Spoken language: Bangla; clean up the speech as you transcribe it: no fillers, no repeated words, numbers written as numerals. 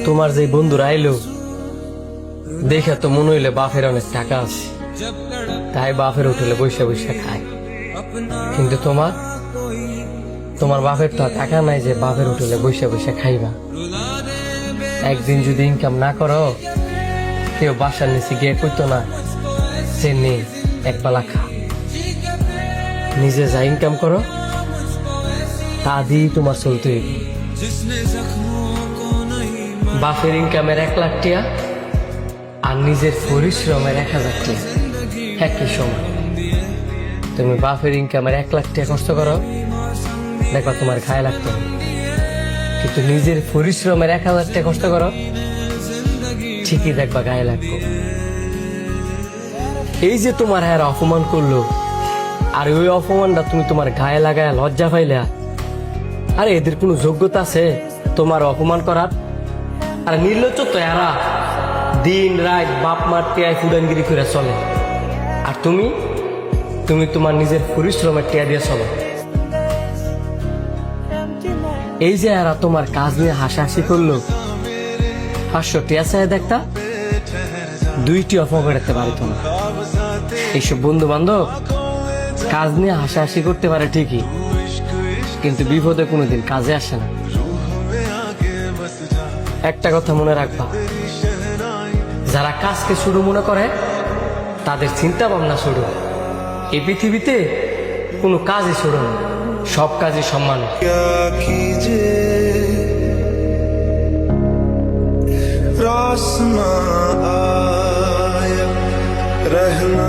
তোমার যে বন্ধুরা আইলো দেখে তো মনে হইলে বাপের অনেক টাকা আছে, তাই বাপের হোটেলে বসে বসে খায়। কিন্তু তোমার বাপের তো আর টাকা নাই যে বাপের হোটেলে বসে বসে খাইবা। একদিন যদি ইনকাম না করো, কেউ বাসার নিচে গিয়ে কইতো না যে নেই এক বেলা খা। নিজে যা ইনকাম করো তা দিয়েই তোমার চলতে হইবে। বাপের ইনকামের 1,00,000 টিয়া আর নিজের পরিশ্রমের 1,000 টিয়া একই সময়। তুমি বাপের ইনকামের 1,00,000 টিয়া কষ্ট করো, দেখবা তোমার খায় লাগতো না। কিন্তু নিজের পরিশ্রমের 1,000 টিয়া কষ্ট করো, ঠিকই দেখবা গায়ে লাগতো। এই যে তোমার হ্যাঁ অপমান করলো, আর ওই অপমানটা তুমি তোমার গায়ে লাগায় লজ্জা পাইলা। আরে এদের কোনো যোগ্যতা আছে তোমার অপমান করার? আর নির্লজ্জ তো এরা দিন রাত বাপ মার টিয়ায় ফুডানগিরি করে চলে, আর তুমি তোমার নিজের পরিশ্রমের টিয়া দিয়ে চলো। এই যে এরা তোমার কাজ নিয়ে হাসাহাসি করলো, 500 টিয়া চাই দেখতা 2টি অফার করতে পারতো না। এইসব বন্ধু বান্ধব কাজ নিয়ে হাসাহাসি করতে পারে ঠিকই, কিন্তু বিপদে কোনোদিন কাজে আসে না। একটা কথা মনে রাখবা, যারা কাজকে শুরু মনে করে তাদের চিন্তা ভাবনা শুরু। এই পৃথিবীতে কোনো কাজই শুরু না, সব কাজই সম্মান। रहना